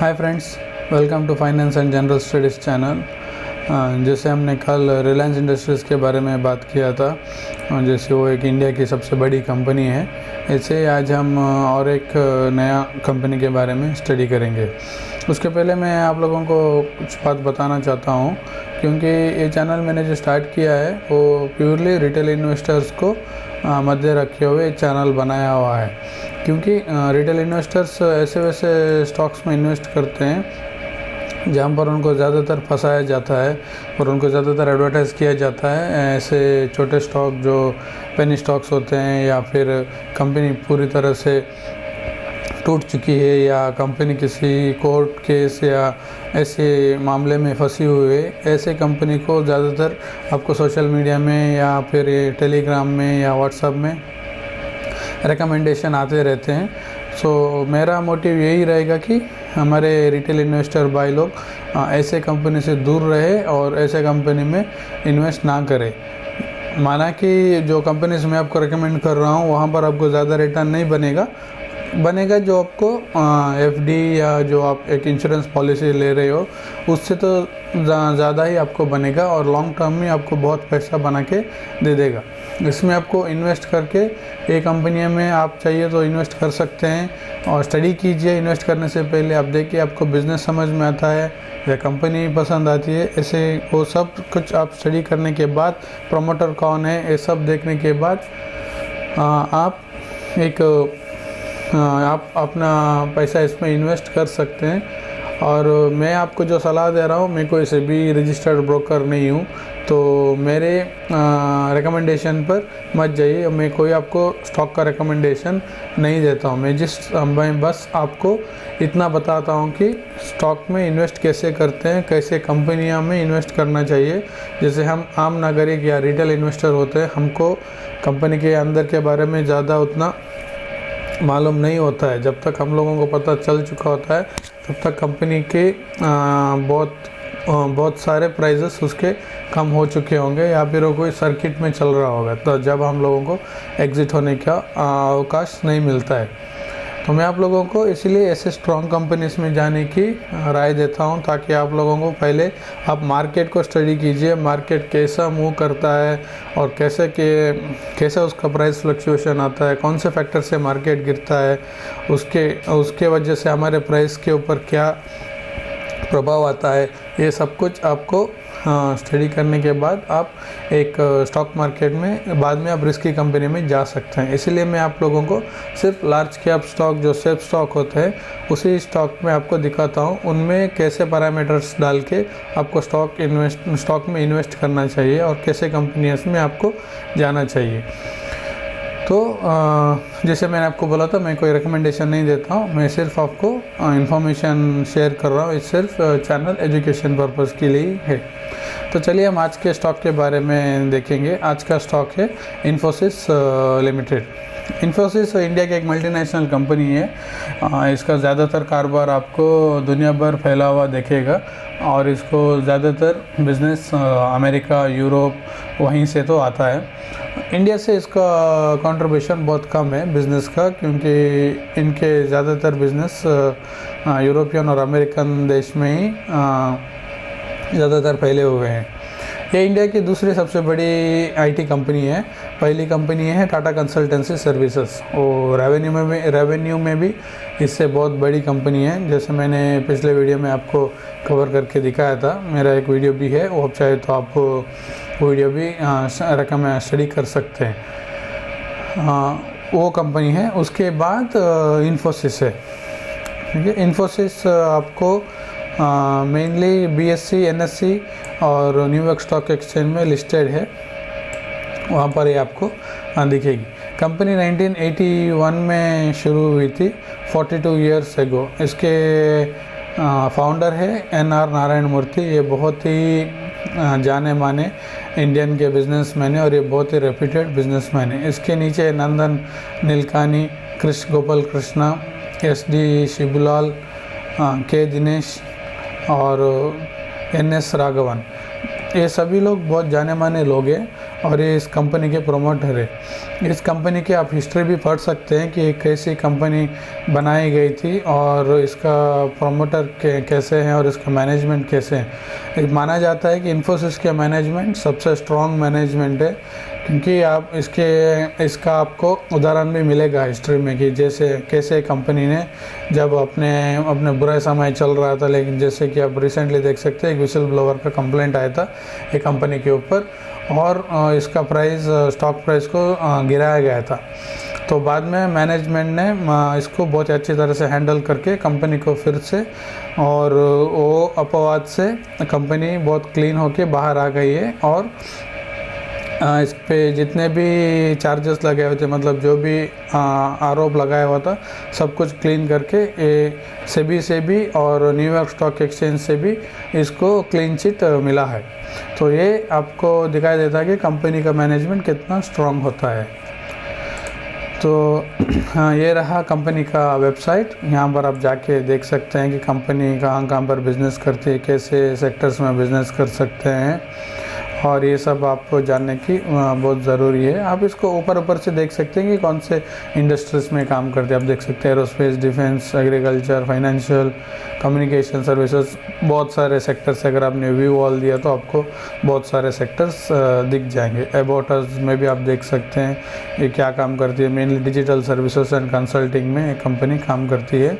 Hi friends, welcome to finance and general studies channel. जैसे हमने कल रिलायंस इंडस्ट्रीज़ के बारे में बात किया था, जैसे वो एक इंडिया की सबसे बड़ी कंपनी है, ऐसे आज हम और एक नया कंपनी के बारे में स्टडी करेंगे। उसके पहले मैं आप लोगों को कुछ बात बताना चाहता हूँ, क्योंकि ये चैनल मैंने जो स्टार्ट किया है वो प्योरली रिटेल इन्वेस्टर्स को मध्य रखे हुए चैनल बनाया हुआ है। क्योंकि रिटेल इन्वेस्टर्स ऐसे वैसे स्टॉक्स में इन्वेस्ट करते हैं जहाँ पर उनको ज़्यादातर फंसाया जाता है और उनको ज़्यादातर एडवर्टाइज़ किया जाता है। ऐसे छोटे स्टॉक जो पेनी स्टॉक्स होते हैं, या फिर कंपनी पूरी तरह से टूट चुकी है, या कंपनी किसी कोर्ट केस या ऐसे मामले में फंसी हुई है, ऐसे कंपनी को ज़्यादातर आपको सोशल मीडिया में या फिर टेलीग्राम में या व्हाट्सएप में रिकमेंडेशन आते रहते हैं। सो मेरा मोटिव यही रहेगा कि हमारे रिटेल इन्वेस्टर भाई लोग ऐसे कंपनी से दूर रहे और ऐसे कंपनी में इन्वेस्ट ना करें। माना कि जो कंपनीज मैं आपको रिकमेंड कर रहा हूँ वहाँ पर आपको ज़्यादा रिटर्न नहीं बनेगा जो आपको एफडी या जो आप एक इंश्योरेंस पॉलिसी ले रहे हो उससे तो ज़्यादा ही आपको बनेगा, और लॉन्ग टर्म में आपको बहुत पैसा बना के दे देगा। इसमें आपको इन्वेस्ट करके एक कंपनी में आप चाहिए तो इन्वेस्ट कर सकते हैं, और स्टडी कीजिए। इन्वेस्ट करने से पहले आप देखिए आपको बिज़नेस समझ में आता है या कंपनी पसंद आती है, ऐसे वो सब कुछ आप स्टडी करने के बाद, प्रमोटर कौन है ये सब देखने के बाद आप अपना पैसा इसमें इन्वेस्ट कर सकते हैं। और मैं आपको जो सलाह दे रहा हूँ, मैं कोई से भी रजिस्टर्ड ब्रोकर नहीं हूँ, तो मेरे रिकमेंडेशन पर मत जाइए। मैं कोई आपको स्टॉक का रिकमेंडेशन नहीं देता हूँ। मैं बस आपको इतना बताता हूँ कि स्टॉक में इन्वेस्ट कैसे करते हैं, कैसे कंपनियाँ में इन्वेस्ट करना चाहिए। जैसे हम आम नागरिक या रिटेल इन्वेस्टर होते हैं, हमको कंपनी के अंदर के बारे में ज़्यादा उतना मालूम नहीं होता है। जब तक हम लोगों को पता चल चुका होता है तब तक कंपनी के बहुत सारे प्राइजेस उसके कम हो चुके होंगे, या फिर वो कोई सर्किट में चल रहा होगा, तो जब हम लोगों को एग्ज़िट होने का अवकाश नहीं मिलता है। तो मैं आप लोगों को इसलिए ऐसे स्ट्रॉन्ग कंपनीज में जाने की राय देता हूं, ताकि आप लोगों को पहले आप मार्केट को स्टडी कीजिए, मार्केट कैसा मूव करता है और कैसे उसका प्राइस फ्लक्चुएशन आता है, कौन से फैक्टर से मार्केट गिरता है, उसके वजह से हमारे प्राइस के ऊपर क्या प्रभाव आता है। ये सब कुछ आपको स्टडी करने के बाद आप एक स्टॉक मार्केट में बाद में आप रिस्की कंपनी में जा सकते हैं। इसलिए मैं आप लोगों को सिर्फ लार्ज कैप स्टॉक, जो सेफ स्टॉक होते हैं, उसी स्टॉक में आपको दिखाता हूँ। उनमें कैसे पैरामीटर्स डाल के आपको स्टॉक में इन्वेस्ट करना चाहिए और कैसे कंपनीज में आपको जाना चाहिए। तो जैसे मैंने आपको बोला था, मैं कोई रिकमेंडेशन नहीं देता हूँ, मैं सिर्फ आपको इन्फॉर्मेशन शेयर कर रहा हूँ। ये सिर्फ चैनल एजुकेशन पर्पज़ के लिए है। तो चलिए हम आज के स्टॉक के बारे में देखेंगे। आज का स्टॉक है इन्फोसिस लिमिटेड। इन्फोसिस इंडिया की एक मल्टीनेशनल कंपनी है। इसका ज़्यादातर कारोबार आपको दुनिया भर फैला हुआ देखेगा, और इसको ज़्यादातर बिज़नेस अमेरिका, यूरोप वहीं से तो आता है। इंडिया से इसका कंट्रीब्यूशन बहुत कम है बिज़नेस का, क्योंकि इनके ज़्यादातर बिज़नेस यूरोपियन और अमेरिकन देश में ही ज़्यादातर फैले हुए हैं। ये इंडिया की दूसरी सबसे बड़ी आईटी कंपनी है। पहली कंपनी है टाटा कंसल्टेंसी सर्विसेज, और रेवेन्यू में भी इससे बहुत बड़ी कंपनी है। जैसे मैंने पिछले वीडियो में आपको कवर करके दिखाया था, मेरा एक वीडियो भी है, वो आप चाहे तो आप वीडियो भी स्टडी कर सकते हैं। वो कंपनी है। उसके बाद इन्फोसिस है। ठीक है, इन्फोसिस आपको मेनली BSE, NSE और न्यूयॉर्क स्टॉक एक्सचेंज में लिस्टेड है, वहाँ पर ये आपको दिखेगी। कंपनी 1981 में शुरू हुई थी, 42 ईयर्स एगो। इसके फाउंडर है NR नारायण मूर्ति। ये बहुत ही जाने माने इंडियन के बिजनेसमैन है, और ये बहुत ही रेप्यूटेड बिजनेसमैन है। इसके नीचे नंदन नीलकानी, गोपाल कृष्णा, SD शिबुलाल, K दिनेश और NS राघवन, ये सभी लोग बहुत जाने माने लोग हैं। और ये इस कंपनी के प्रोमोटर है। इस कंपनी की आप हिस्ट्री भी पढ़ सकते हैं कि कैसी कंपनी बनाई गई थी और इसका प्रोमोटर कैसे हैं और इसका मैनेजमेंट कैसे है। माना जाता है कि इन्फोसिस के मैनेजमेंट सबसे स्ट्रॉन्ग मैनेजमेंट है, क्योंकि आप इसका आपको उदाहरण भी मिलेगा हिस्ट्री में कि जैसे कैसे कंपनी ने जब अपने बुरा समय चल रहा था, लेकिन जैसे कि आप रिसेंटली देख सकते हैं एक विसल ब्लोअर का कंप्लेंट आया था एक कंपनी के ऊपर और इसका स्टॉक प्राइस को गिराया गया था। तो बाद में मैनेजमेंट ने इसको बहुत अच्छी तरह से हैंडल करके कंपनी को फिर से और वो अपवाद से कंपनी बहुत क्लीन होके बाहर आ गई है। और इस पे जितने भी चार्जेस लगे हुए थे, मतलब जो भी आरोप लगाया हुआ था, सब कुछ क्लीन करके सेबी से भी और न्यूयॉर्क स्टॉक एक्सचेंज से भी इसको क्लीन चिट मिला है। तो ये आपको दिखाई देता है कि कंपनी का मैनेजमेंट कितना स्ट्रांग होता है। तो हाँ, ये रहा कंपनी का वेबसाइट। यहाँ पर आप जाके देख सकते हैं कि कंपनी कहाँ पर बिज़नेस करती है, कैसे सेक्टर्स में बिज़नेस कर सकते हैं, और ये सब आपको जानने की बहुत ज़रूरी है। आप इसको ऊपर से देख सकते हैं कि कौन से इंडस्ट्रीज में काम करते हैं। आप देख सकते हैं aerospace, defence, agriculture, financial, communication services, बहुत सारे सेक्टर्स। अगर आपने व्यू ऑल दिया तो आपको बहुत सारे सेक्टर्स दिख जाएंगे। अबाउट अस में भी आप देख सकते हैं ये क्या काम करती है। Mainly digital services and consulting में एक कंपनी काम करती है।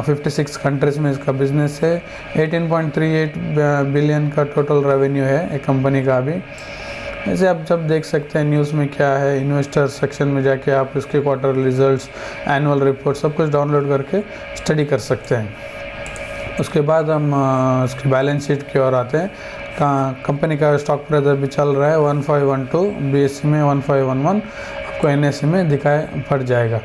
56 कंट्रीज़ में इसका बिज़नेस है। 18.38 बिलियन का टोटल रेवेन्यू है एक कंपनी का भी। ऐसे आप जब देख सकते हैं न्यूज़ में क्या है, इन्वेस्टर सेक्शन में जाके आप इसके क्वार्टर रिजल्ट्स, एनुअल रिपोर्ट सब कुछ डाउनलोड करके स्टडी कर सकते हैं। उसके बाद हम उसकी बैलेंस शीट की ओर आते हैं। कंपनी का स्टॉक प्राइस अभी चल रहा है 1512, BSE में 1511, आपको NSE में दिखाई पड़ जाएगा।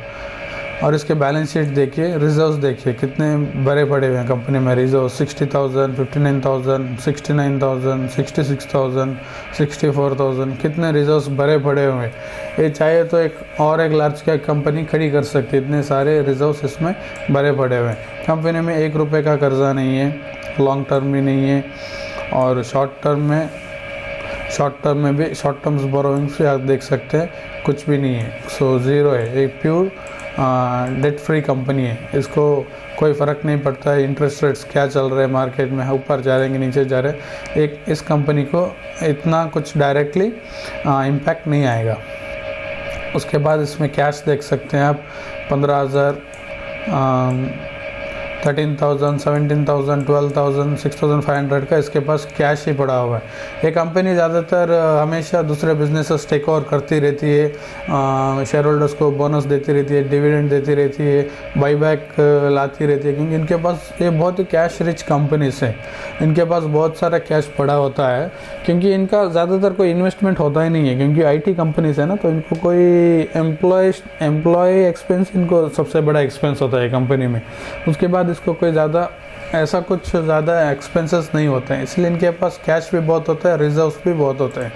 और इसके बैलेंस शीट देखिए, रिजर्व्स देखिए कितने बड़े पड़े हुए हैं कंपनी में। रिजर्व 60,000, 59,000, 69,000, 66,000, 64,000, कितने रिजर्व्स बड़े पड़े हुए हैं। ये चाहे तो एक लार्ज कैप कंपनी खड़ी कर सकती है, इतने सारे रिजर्व्स इसमें बड़े पड़े हुए हैं। कंपनी में ₹1 का कर्जा नहीं है, लॉन्ग टर्म भी नहीं है, और शॉर्ट टर्म में भी शॉर्ट टर्म्स बोरोइंग्स भी आप देख सकते हैं कुछ भी नहीं है। सो ज़ीरो है, एक प्योर डेट फ्री कंपनी है। इसको कोई फ़र्क नहीं पड़ता है इंटरेस्ट रेट्स क्या चल रहे हैं मार्केट में, ऊपर जा रहे हैं कि नीचे जा रहे हैं। इस कंपनी को इतना कुछ डायरेक्टली इम्पैक्ट नहीं आएगा। उसके बाद इसमें कैश देख सकते हैं आप, 15,000, 13,000, 17,000, 12,000, 6,500 का इसके पास कैश ही पड़ा हुआ है। ये कंपनी ज़्यादातर हमेशा दूसरे बिजनेसेस टेक ओवर करती रहती है, शेयर होल्डर्स को बोनस देती रहती है, डिविडेंड देती रहती है, बाईबैक लाती रहती है, क्योंकि इनके पास ये बहुत ही कैश रिच कंपनीज है। इनके पास बहुत सारा कैश पड़ा होता है, क्योंकि इनका ज़्यादातर कोई इन्वेस्टमेंट होता ही नहीं है, क्योंकि IT कंपनीज है ना, तो इनको कोई एम्प्लॉय एक्सपेंस इनको सबसे बड़ा एक्सपेंस होता है कंपनी में। उसके बाद इसको कोई कुछ ज़्यादा एक्सपेंसेस नहीं होते हैं, इसलिए इनके पास कैश भी बहुत होता है, रिजर्व्स भी बहुत होते हैं।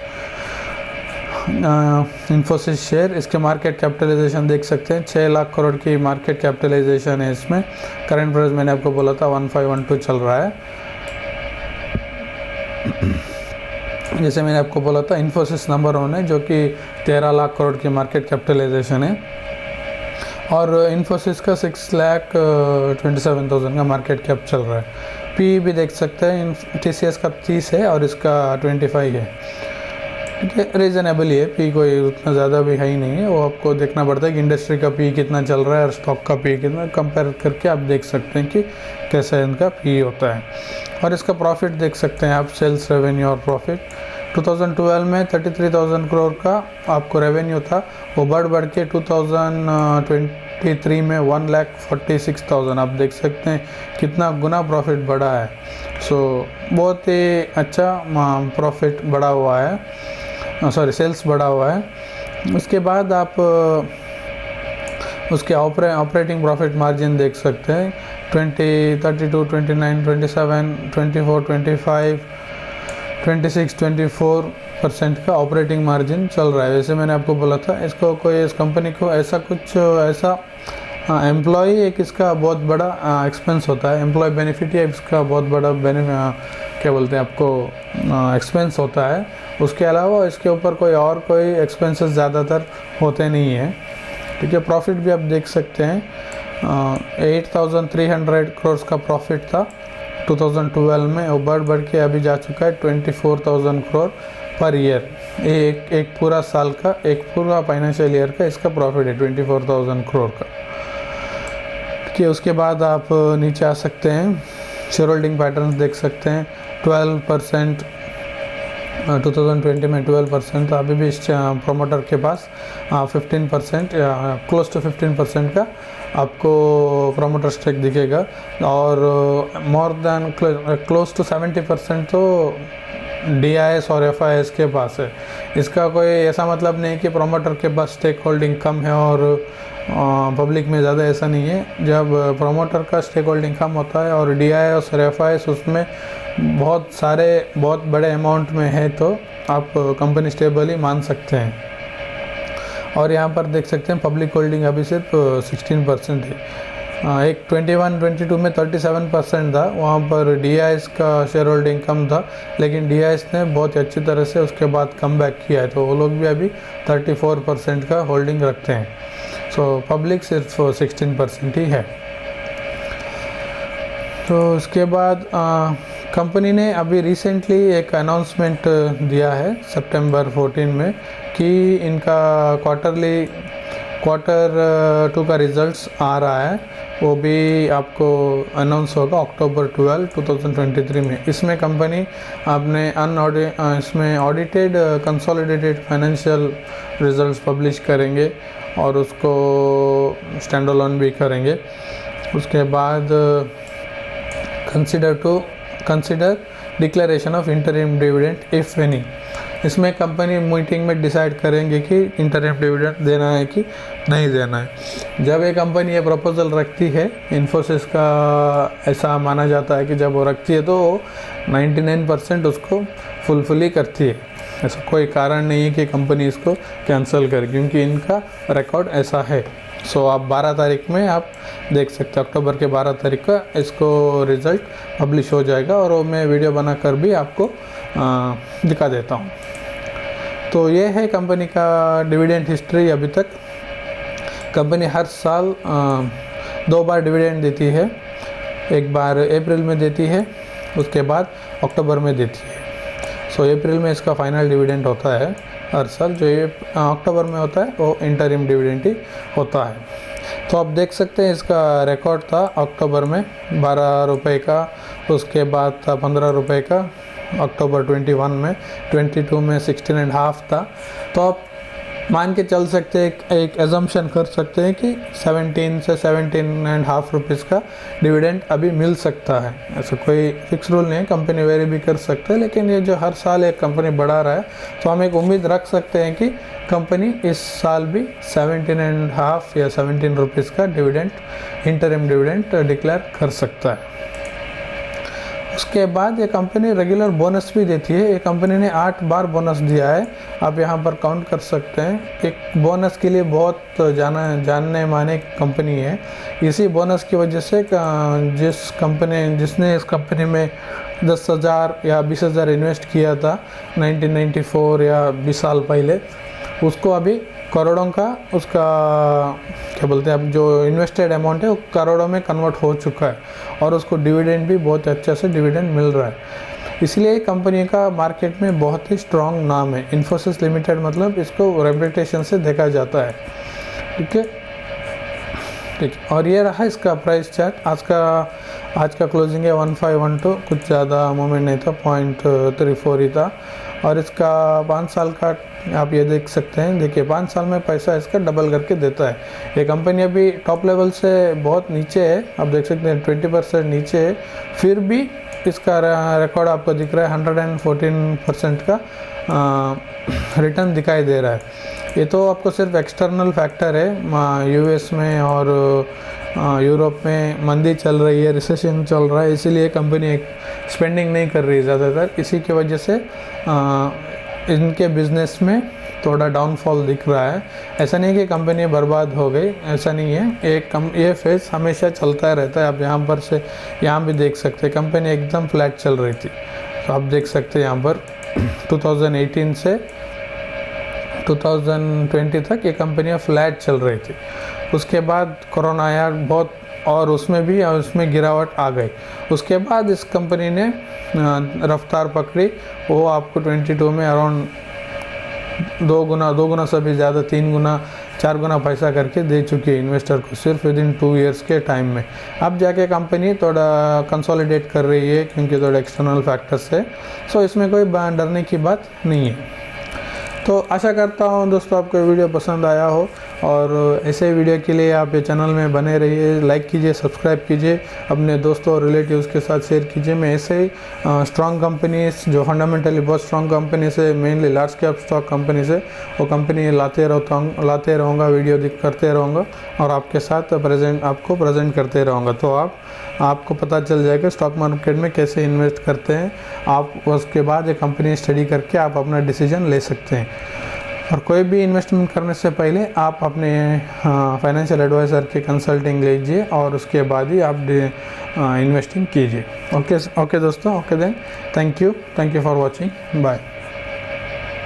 इन्फोसिस शेयर, इसके मार्केट कैपिटलाइजेशन देख सकते हैं, 6 लाख करोड़ की मार्केट कैपिटलाइजेशन है इसमें। करंट प्राइस मैंने आपको बोला था 1512 चल रहा है। जैसे मैंने आपको बोला था इन्फोसिस नंबर 1 है, जो कि 13 लाख करोड़ की मार्केट कैपिटलाइजेशन है, और इन्फोसिस का 6,27,000 का मार्केट कैप चल रहा है। PE भी देख सकते हैं, TCS का 30 है और इसका 25 है। ठीक है, रीज़नेबल ही है, PE कोई उतना ज़्यादा भी है ही नहीं है। वो आपको देखना पड़ता है कि इंडस्ट्री का PE कितना चल रहा है और स्टॉक का PE कितना, कंपेयर करके आप देख सकते हैं कि कैसा इनका PE होता है। और इसका प्रॉफिट देख सकते हैं आप, सेल्स, रेवेन्यू और प्रॉफिट। 2012 में 33,000 करोड़ का आपको रेवेन्यू था, वो बढ़ के 2023 में 1,46,000, आप देख सकते हैं कितना गुना प्रॉफिट बढ़ा है। सो बहुत ही अच्छा प्रॉफिट बढ़ा हुआ है, सेल्स बढ़ा हुआ है। उसके बाद आप उसके ऑपरेटिंग प्रॉफिट मार्जिन देख सकते हैं, 20, 32, 29, 27, 24, 25, 26, 24% का ऑपरेटिंग मार्जिन चल रहा है। वैसे मैंने आपको बोला था इस कंपनी को ऐसा एम्प्लॉय एक इसका बहुत बड़ा एक्सपेंस होता है, एम्प्लॉय बेनिफिट या इसका बहुत बड़ा क्या बोलते हैं आपको एक्सपेंस होता है, उसके अलावा इसके ऊपर कोई एक्सपेंसेस ज़्यादातर होते नहीं हैं। ठीक है, प्रॉफिट भी आप देख सकते हैं 8,300 करोड़ का प्रॉफिट था 2012 में, और बढ़ के अभी जा चुका है 24,000 करोड़ पर ईयर। एक पूरा साल का, एक पूरा फाइनेंशियल ईयर का इसका प्रॉफिट है 24,000 करोड़ का। ठीक है, उसके बाद आप नीचे आ सकते हैं, शेयर होल्डिंग पैटर्न्स देख सकते हैं। 12% 2020 में 12% था, अभी भी इस प्रोमोटर के पास 15% या क्लोज टू 15% का आपको प्रोमोटर स्टेक दिखेगा, और मोर देन क्लोज टू 70% तो DIS और FIS के पास है। इसका कोई ऐसा मतलब नहीं कि प्रोमोटर के पास स्टेक होल्डिंग कम है और पब्लिक में ज़्यादा, ऐसा नहीं है। जब प्रोमोटर का स्टेक होल्डिंग कम होता है और DIS और FIS उसमें बहुत बड़े अमाउंट में है, तो आप कंपनी स्टेबल ही मान सकते हैं। और यहाँ पर देख सकते हैं पब्लिक होल्डिंग अभी सिर्फ 16% है। एक 21-22 में 37% था, वहाँ पर DIS का शेयर होल्डिंग कम था, लेकिन DIS ने बहुत अच्छी तरह से उसके बाद कम बैक किया है, तो वो लोग भी अभी 34% का होल्डिंग रखते हैं। सो पब्लिक सिर्फ 16% ही है। तो उसके बाद कंपनी ने अभी रिसेंटली एक अनाउंसमेंट दिया है सितंबर 14 में कि इनका क्वार्टर 2 का रिजल्ट्स आ रहा है, वो भी आपको अनाउंस होगा अक्टूबर 12, 2023 में। इसमें कंपनी अपने इसमें audited consolidated financial results publish करेंगे और उसको स्टैंड अलोन भी करेंगे। उसके बाद consider declaration of interim dividend if any. इसमें कंपनी मीटिंग में डिसाइड करेंगे कि इंटरिम डिविडेंड देना है कि नहीं देना है। जब ये कंपनी ये प्रपोजल रखती है, इन्फोसिस का ऐसा माना जाता है कि जब वो रखती है तो 99% उसको फुलफिल ही करती है। ऐसा कोई कारण नहीं है कि कंपनी इसको कैंसिल करे, क्योंकि इनका रिकॉर्ड ऐसा है। सो आप 12 तारीख में आप देख सकते हैं, अक्टूबर के 12 तारीख का इसको रिज़ल्ट पब्लिश हो जाएगा, और वो मैं वीडियो बनाकर भी आपको दिखा देता हूँ। तो ये है कंपनी का डिविडेंड हिस्ट्री। अभी तक कंपनी हर साल 2 बार डिविडेंड देती है, एक बार अप्रैल में देती है, उसके बाद अक्टूबर में देती है। सो अप्रैल में इसका फाइनल डिविडेंड होता है हर साल, जो ये अक्टूबर में होता है वो इंटरिम डिविडेंड ही होता है। तो आप देख सकते हैं इसका रिकॉर्ड था अक्टूबर में 12 रुपये का, उसके बाद था 15 रुपये का अक्टूबर 21 में, 22 में 16.5 था। तो आप मान के चल सकते हैं, एक एजम्पशन कर सकते हैं कि 17 से 17.5 रुपीज़ का डिविडेंड अभी मिल सकता है। ऐसा कोई फिक्स रूल नहीं है, कंपनी वेरी भी कर सकते हैं, लेकिन ये जो हर साल एक कंपनी बढ़ा रहा है, तो हम एक उम्मीद रख सकते हैं कि कंपनी इस साल भी 17.5 या 17 रुपीज़ का डिविडेंड, इंटरिम डिविडेंड डिक्लेयर कर सकता है। उसके बाद ये कंपनी रेगुलर बोनस भी देती है। ये कंपनी ने 8 बार बोनस दिया है, आप यहाँ पर काउंट कर सकते हैं। एक बोनस के लिए बहुत जानने माने कंपनी है। इसी बोनस की वजह से जिसने इस कंपनी में 10,000 या 20,000 इन्वेस्ट किया था 1994 या 20 साल पहले, उसको अभी करोड़ों का उसका क्या बोलते हैं, अब जो इन्वेस्टेड अमाउंट है वो करोड़ों में कन्वर्ट हो चुका है, और उसको डिविडेंड भी बहुत अच्छे से डिविडेंड मिल रहा है। इसलिए कंपनी का मार्केट में बहुत ही स्ट्रॉन्ग नाम है। इन्फोसिस लिमिटेड मतलब इसको रेपुटेशन से देखा जाता है। ठीक है, और ये रहा इसका प्राइस चार्ट। आज का क्लोजिंग है 1512, कुछ ज़्यादा मूवमेंट नहीं था, 0.34 ही था। और इसका 5 साल का आप ये देख सकते हैं, देखिए 5 साल में पैसा इसका डबल करके देता है। ये कंपनी अभी टॉप लेवल से बहुत नीचे है, आप देख सकते हैं 20% नीचे है, फिर भी इसका रिकॉर्ड आपको दिख रहा है 114% का रिटर्न दिखाई दे रहा है। ये तो आपको सिर्फ एक्सटर्नल फैक्टर है, US में और यूरोप में मंदी चल रही है, रिसेशन चल रहा है, इसीलिए कंपनी स्पेंडिंग नहीं कर रही है ज़्यादातर। इसी की वजह से इनके बिज़नेस में थोड़ा डाउनफॉल दिख रहा है। ऐसा नहीं कि कंपनी बर्बाद हो गई, ऐसा नहीं है। ये फेज़ हमेशा चलता रहता है। आप यहाँ भी देख सकते हैं, कंपनी एकदम फ्लैट चल रही थी, तो आप देख सकते हैं यहाँ पर 2018 से 2020 तक ये कंपनियाँ फ्लैट चल रही थी। उसके बाद कोरोना आया बहुत, और उसमें गिरावट आ गई। उसके बाद इस कंपनी ने रफ्तार पकड़ी, वो आपको 22 में अराउंड 2 गुना से भी ज़्यादा, 3 गुना 4 गुना पैसा करके दे चुकी है इन्वेस्टर को, सिर्फ विदिन 2 इयर्स के टाइम में। अब जाके कंपनी थोड़ा कंसोलिडेट कर रही है क्योंकि थोड़ा एक्सटर्नल फैक्टर्स है, सो इसमें कोई डरने की बात नहीं है। तो आशा करता हूँ दोस्तों आपको वीडियो पसंद आया हो, और ऐसे वीडियो के लिए आप ये चैनल में बने रहिए, लाइक कीजिए, सब्सक्राइब कीजिए, अपने दोस्तों और रिलेटिव्स के साथ शेयर कीजिए। मैं ऐसे ही स्ट्रॉन्ग कंपनीज जो फंडामेंटली बहुत स्ट्रॉन्ग कंपनी से, mainly large cap stock company से, वो कंपनी लाते रहूँगा, वीडियो करते रहूँगा और आपके साथ आपको प्रेजेंट करते रहूँगा। तो आपको पता चल जाएगा स्टॉक मार्केट में कैसे इन्वेस्ट करते हैं आप। उसके बाद एक कंपनी स्टडी करके आप अपना डिसीजन ले सकते हैं। और कोई भी इन्वेस्टमेंट करने से पहले आप अपने फाइनेंशियल एडवाइज़र की कंसल्टिंग लीजिए और उसके बाद ही आप इन्वेस्टिंग कीजिए। ओके दोस्तों, okay then, thank you for watching, bye.